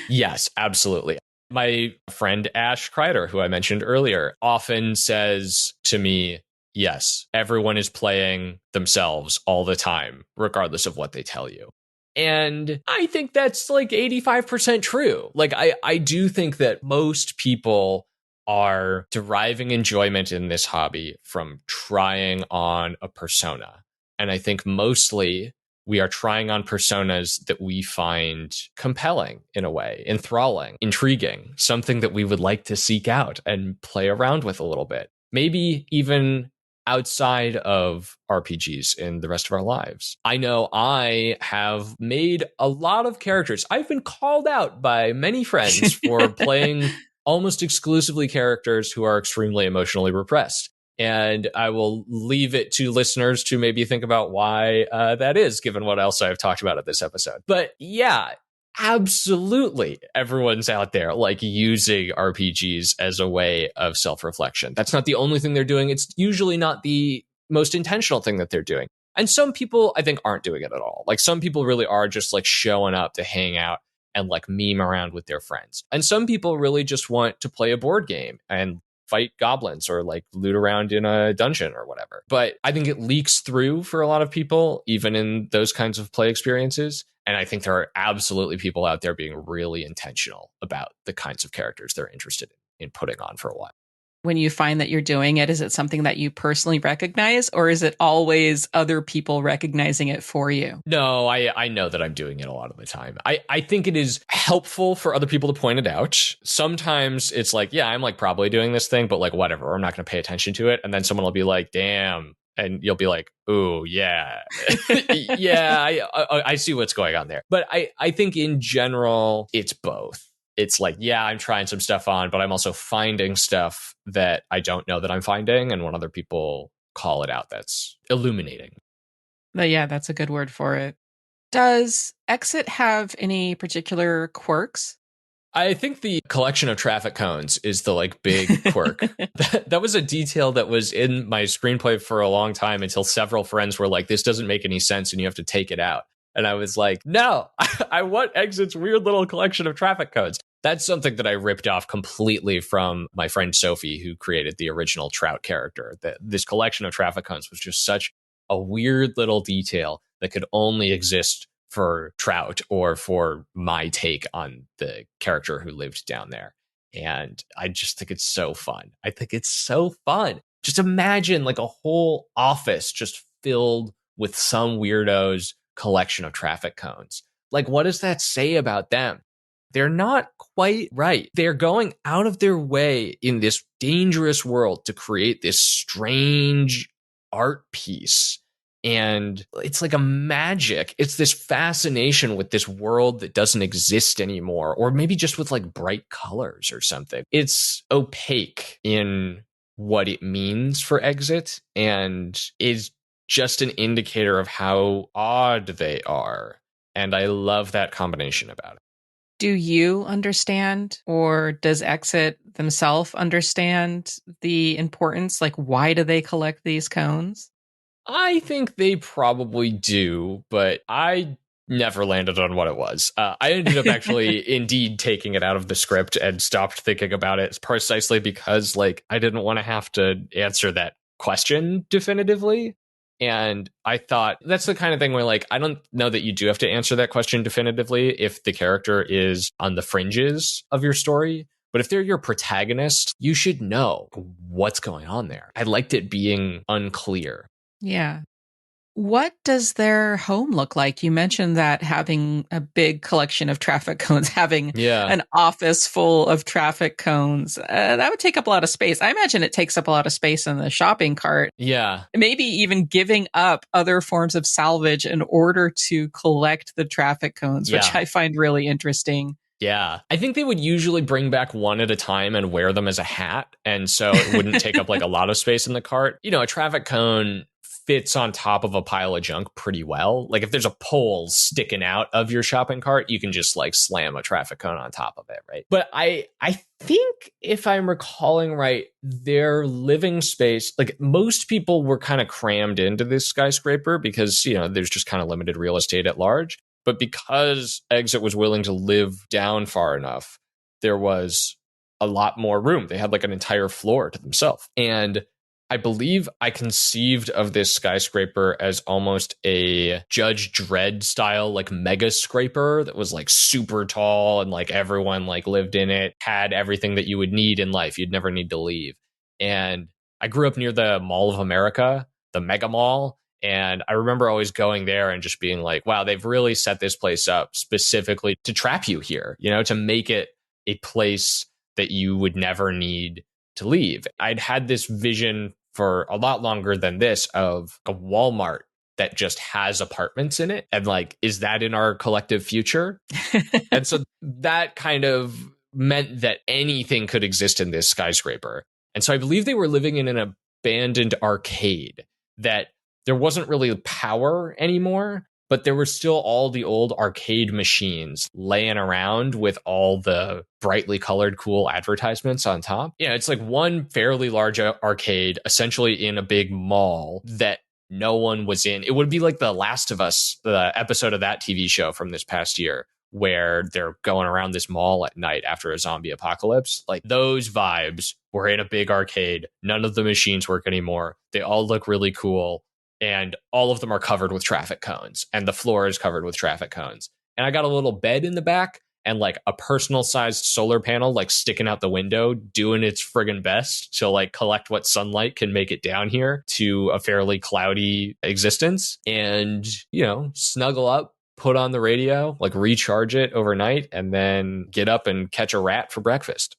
Yes, absolutely. My friend Ash Kreider, who I mentioned earlier, often says to me, yes, everyone is playing themselves all the time, regardless of what they tell you. And I think that's like 85% true. Like, I do think that most people are deriving enjoyment in this hobby from trying on a persona. And I think mostly we are trying on personas that we find compelling in a way, enthralling, intriguing, something that we would like to seek out and play around with a little bit. Maybe even outside of RPGs in the rest of our lives. I know I have made a lot of characters. I've been called out by many friends for playing almost exclusively characters who are extremely emotionally repressed. And I will leave it to listeners to maybe think about why that is, given what else I've talked about at this episode. But yeah, absolutely. Everyone's out there like using RPGs as a way of self-reflection. That's not the only thing they're doing. It's usually not the most intentional thing that they're doing. And some people, I think, aren't doing it at all. Like some people really are just like showing up to hang out and like meme around with their friends. And some people really just want to play a board game and fight goblins or like loot around in a dungeon or whatever. But I think it leaks through for a lot of people, even in those kinds of play experiences. And I think there are absolutely people out there being really intentional about the kinds of characters they're interested in putting on for a while. When you find that you're doing it, is it something that you personally recognize, or is it always other people recognizing it for you? No, I know that I'm doing it a lot of the time. I think it is helpful for other people to point it out. Sometimes it's like, yeah, I'm like probably doing this thing, but like whatever, I'm not going to pay attention to it. And then someone will be like, damn. And you'll be like, oh, yeah, yeah, I see what's going on there. But I think in general, it's both. It's like, yeah, I'm trying some stuff on, but I'm also finding stuff that I don't know that I'm finding. And when other people call it out, that's illuminating. But yeah, that's a good word for it. Does Exit have any particular quirks? I think the collection of traffic cones is the like big quirk. That was a detail that was in my screenplay for a long time until several friends were like, this doesn't make any sense and you have to take it out. And I was like, no, I want Exit's weird little collection of traffic codes. That's something that I ripped off completely from my friend Sophie, who created the original Trout character. This collection of traffic cones was just such a weird little detail that could only exist for Trout or for my take on the character who lived down there. And I just think it's so fun. I think it's so fun. Just imagine like a whole office just filled with some weirdo's collection of traffic cones. Like, what does that say about them? They're not quite right. They're going out of their way in this dangerous world to create this strange art piece. And it's like a magic. It's this fascination with this world that doesn't exist anymore, or maybe just with like bright colors or something. It's opaque in what it means for Exit and is just an indicator of how odd they are. And I love that combination about it. Do you understand, or does Exit themselves understand the importance? Like, why do they collect these cones? I think they probably do, but I never landed on what it was. I ended up actually indeed taking it out of the script and stopped thinking about it precisely because like I didn't want to have to answer that question definitively. And I thought that's the kind of thing where like, I don't know that you do have to answer that question definitively if the character is on the fringes of your story. But if they're your protagonist, you should know what's going on there. I liked it being unclear. Yeah. What does their home look like? You mentioned that having a big collection of traffic cones, having an office full of traffic cones, that would take up a lot of space. I imagine it takes up a lot of space in the shopping cart. Yeah. Maybe even giving up other forms of salvage in order to collect the traffic cones, which I find really interesting. Yeah. I think they would usually bring back one at a time and wear them as a hat. And so it wouldn't take up like a lot of space in the cart. You know, a traffic cone fits on top of a pile of junk pretty well. Like if there's a pole sticking out of your shopping cart, you can just like slam a traffic cone on top of it, right? But I think if I'm recalling right, their living space, like most people were kind of crammed into this skyscraper because, you know, there's just kind of limited real estate at large. But because Exit was willing to live down far enough, there was a lot more room. They had like an entire floor to themselves. And I believe I conceived of this skyscraper as almost a Judge Dredd style, like mega scraper that was like super tall and like everyone like lived in it, had everything that you would need in life. You'd never need to leave. And I grew up near the Mall of America, the Mega Mall. And I remember always going there and just being like, wow, they've really set this place up specifically to trap you here, you know, to make it a place that you would never need to leave. I'd had this vision for a lot longer than this of a Walmart that just has apartments in it. And like, is that in our collective future? And so that kind of meant that anything could exist in this skyscraper. And so I believe they were living in an abandoned arcade that there wasn't really power anymore, but there were still all the old arcade machines laying around with all the brightly colored, cool advertisements on top. Yeah, it's like one fairly large arcade, essentially in a big mall that no one was in. It would be like The Last of Us, the episode of that TV show from this past year, where they're going around this mall at night after a zombie apocalypse. Like those vibes were in a big arcade. None of the machines work anymore. They all look really cool. And all of them are covered with traffic cones, and the floor is covered with traffic cones. And I got a little bed in the back and like a personal sized solar panel, like sticking out the window, doing its friggin' best to like collect what sunlight can make it down here to a fairly cloudy existence. And, you know, snuggle up, put on the radio, like recharge it overnight, and then get up and catch a rat for breakfast.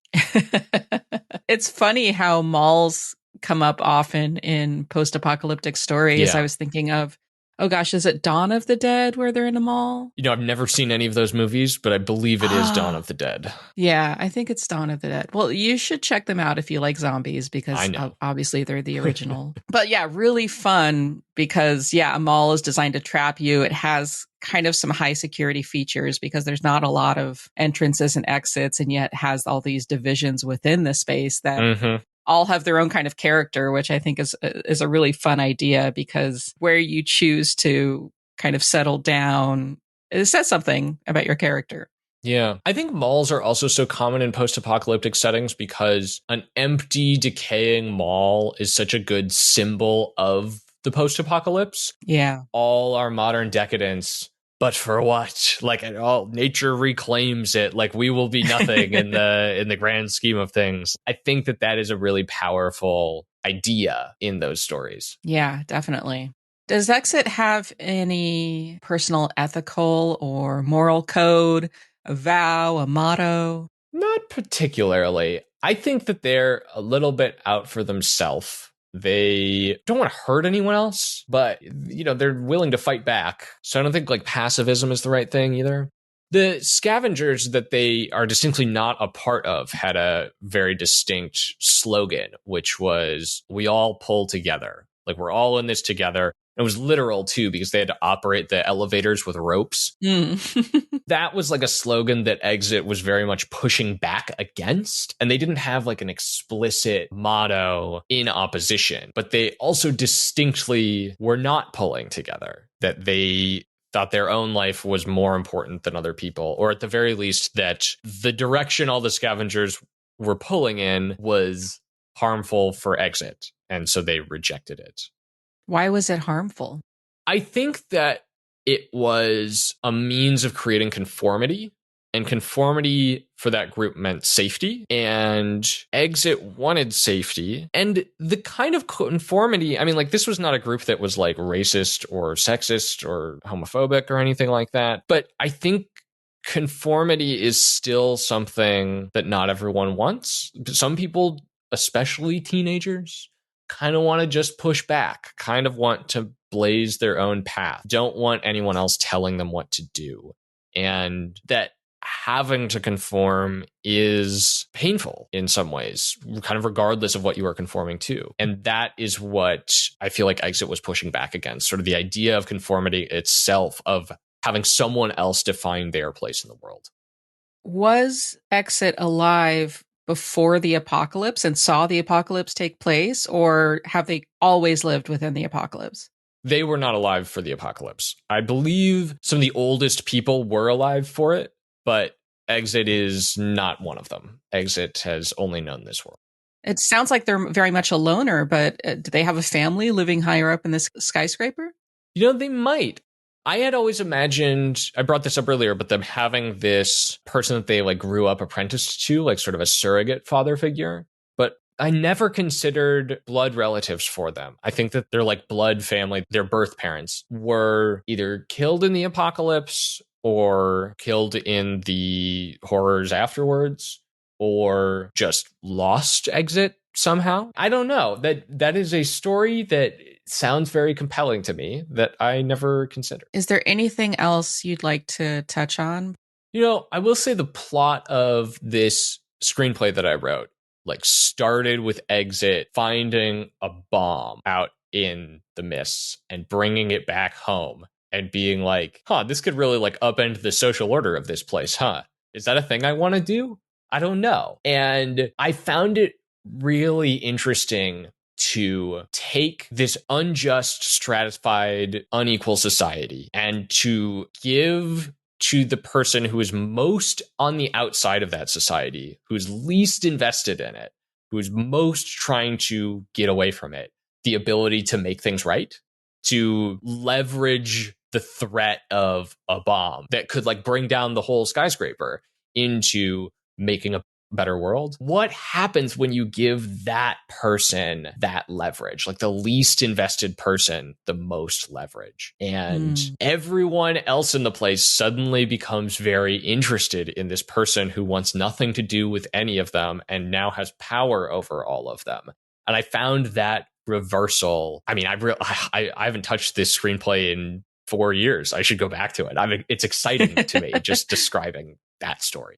It's funny how malls come up often in post-apocalyptic stories. Yeah. I was thinking of, oh gosh, is it Dawn of the Dead where they're in a mall? You know, I've never seen any of those movies, but I believe it is Dawn of the Dead. Yeah, I think it's Dawn of the Dead. Well, you should check them out if you like zombies, because obviously they're the original. But yeah, really fun because, yeah, a mall is designed to trap you. It has kind of some high security features because there's not a lot of entrances and exits, and yet has all these divisions within the space that all have their own kind of character, which I think is a really fun idea, because where you choose to kind of settle down, it says something about your character. Yeah. I think malls are also so common in post-apocalyptic settings because an empty, decaying mall is such a good symbol of the post-apocalypse. Yeah. All our modern decadence, but for what? Like, all nature reclaims it. Like, we will be nothing in the grand scheme of things. I think that is a really powerful idea in those stories. Yeah, definitely. Does Exit have any personal ethical or moral code, a vow, a motto? Not particularly. I think that they're a little bit out for themselves. They don't want to hurt anyone else, but, you know, they're willing to fight back. So I don't think like pacifism is the right thing either. The scavengers that they are distinctly not a part of had a very distinct slogan, which was, we all pull together. Like, we're all in this together. It was literal, too, because they had to operate the elevators with ropes. That was like a slogan that Exit was very much pushing back against. And they didn't have like an explicit motto in opposition, but they also distinctly were not pulling together, that they thought their own life was more important than other people, or at the very least that the direction all the scavengers were pulling in was harmful for Exit. And so they rejected it. Why was it harmful? I think that it was a means of creating conformity. And conformity for that group meant safety, and exit wanted safety. And the kind of conformity, I mean, like, this was not a group that was like racist or sexist or homophobic or anything like that. But I think conformity is still something that not everyone wants. Some people, especially teenagers, kind of want to just push back, kind of want to blaze their own path, don't want anyone else telling them what to do. And that having to conform is painful in some ways, kind of regardless of what you are conforming to. And that is what I feel like Exit was pushing back against, sort of the idea of conformity itself, of having someone else define their place in the world. Was Exit alive before the apocalypse and saw the apocalypse take place, or have they always lived within the apocalypse? They were not alive for the apocalypse. I believe some of the oldest people were alive for it, but Exit is not one of them. Exit has only known this world. It sounds like they're very much a loner, but do they have a family living higher up in this skyscraper? You know, they might. I had always imagined, I brought this up earlier, but them having this person that they like grew up apprenticed to, like sort of a surrogate father figure. But I never considered blood relatives for them. I think that they're like blood family. Their birth parents were either killed in the apocalypse or killed in the horrors afterwards, or just lost Exit somehow. I don't know. That is a story that sounds very compelling to me that I never considered. Is there anything else you'd like to touch on? You know, I will say the plot of this screenplay that I wrote, like, started with Exit finding a bomb out in the mists and bringing it back home and being like, this could really like upend the social order of this place, Is that a thing I want to do? I don't know. And I found it really interesting to take this unjust, stratified, unequal society and to give to the person who is most on the outside of that society, who's least invested in it, who's most trying to get away from it, the ability to make things right, to leverage the threat of a bomb that could like bring down the whole skyscraper into making a better world. What happens when you give that person that leverage, like the least invested person, the most leverage? And everyone else in the place suddenly becomes very interested in this person who wants nothing to do with any of them and now has power over all of them. And I found that reversal. I mean, I haven't touched this screenplay in 4 years. I should go back to it. I mean, it's exciting to me just describing that story.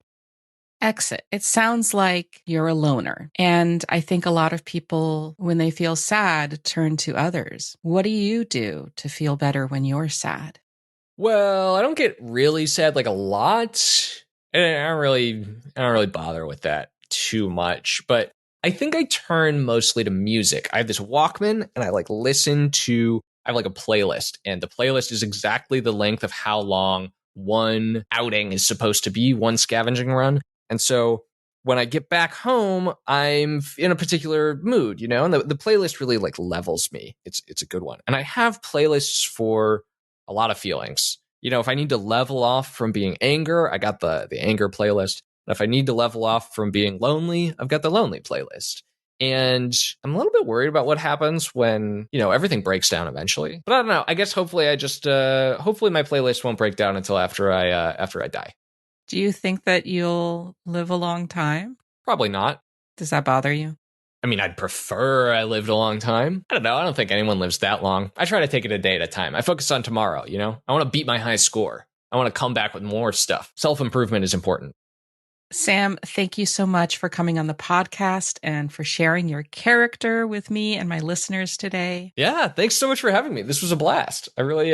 Exit. It sounds like you're a loner. And I think a lot of people, when they feel sad, turn to others. What do you do to feel better when you're sad? Well, I don't get really sad like a lot. And I don't really bother with that too much. But I think I turn mostly to music. I have this Walkman and I like listen to, I have like a playlist, and the playlist is exactly the length of how long one outing is supposed to be, one scavenging run. And so when I get back home, I'm in a particular mood, you know, and the playlist really like levels me. It's a good one. And I have playlists for a lot of feelings. You know, if I need to level off from being anger, I got the anger playlist. And if I need to level off from being lonely, I've got the lonely playlist. And I'm a little bit worried about what happens when, you know, everything breaks down eventually. But I don't know. I guess hopefully hopefully my playlist won't break down until after I die. Do you think that you'll live a long time? Probably not. Does that bother you? I mean, I'd prefer I lived a long time. I don't know. I don't think anyone lives that long. I try to take it a day at a time. I focus on tomorrow, you know? I want to beat my high score. I want to come back with more stuff. Self-improvement is important. Sam, thank you so much for coming on the podcast and for sharing your character with me and my listeners today. Yeah, thanks so much for having me. This was a blast. I really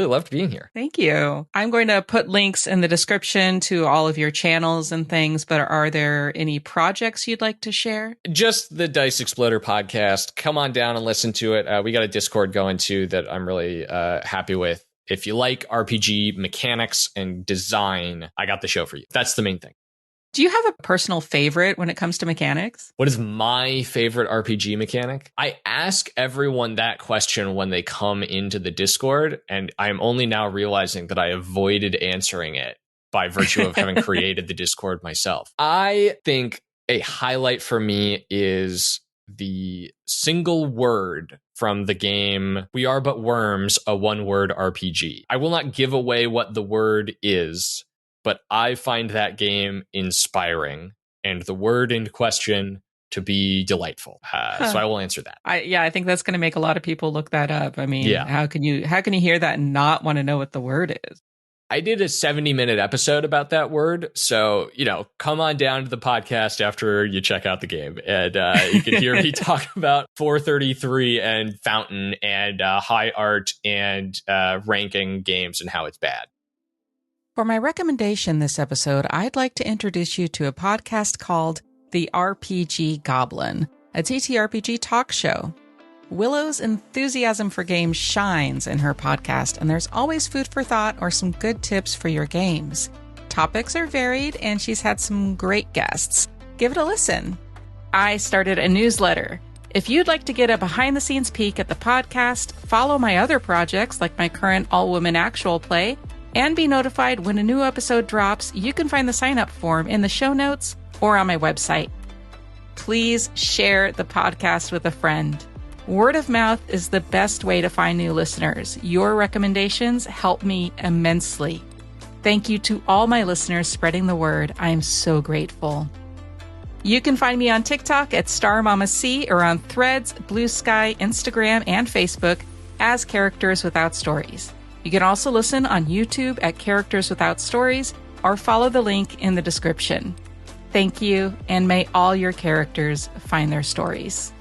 loved being here. Thank you. I'm going to put links in the description to all of your channels and things, but are there any projects you'd like to share? Just the Dice Exploder podcast. Come on down and listen to it. We got a Discord going too that I'm really happy with. If you like RPG mechanics and design, I got the show for you. That's the main thing. Do you have a personal favorite when it comes to mechanics? What is my favorite RPG mechanic? I ask everyone that question when they come into the Discord, and I'm only now realizing that I avoided answering it by virtue of having created the Discord myself. I think a highlight for me is the single word from the game We Are But Worms, a one-word RPG. I will not give away what the word is, but I find that game inspiring, and the word in question to be delightful. So I will answer that. I think that's going to make a lot of people look that up. I mean, Yeah. how can you hear that and not want to know what the word is? I did a 70-minute episode about that word. So, come on down to the podcast after you check out the game. And you can hear me talk about 433 and Fountain and high art and ranking games and how it's bad. For my recommendation this episode, I'd like to introduce you to a podcast called The RPG Goblin, a TTRPG talk show. Willow's enthusiasm for games shines in her podcast, and there's always food for thought or some good tips for your games. Topics are varied, and she's had some great guests. Give it a listen. I started a newsletter. If you'd like to get a behind-the-scenes peek at the podcast, follow my other projects like my current all-women actual play, and be notified when a new episode drops, you can find the sign-up form in the show notes or on my website. Please share the podcast with a friend. Word of mouth is the best way to find new listeners. Your recommendations help me immensely. Thank you to all my listeners spreading the word. I am so grateful. You can find me on TikTok at StarMamaC or on Threads, Blue Sky, Instagram, and Facebook as Characters Without Stories. You can also listen on YouTube at Characters Without Stories or follow the link in the description. Thank you, and may all your characters find their stories.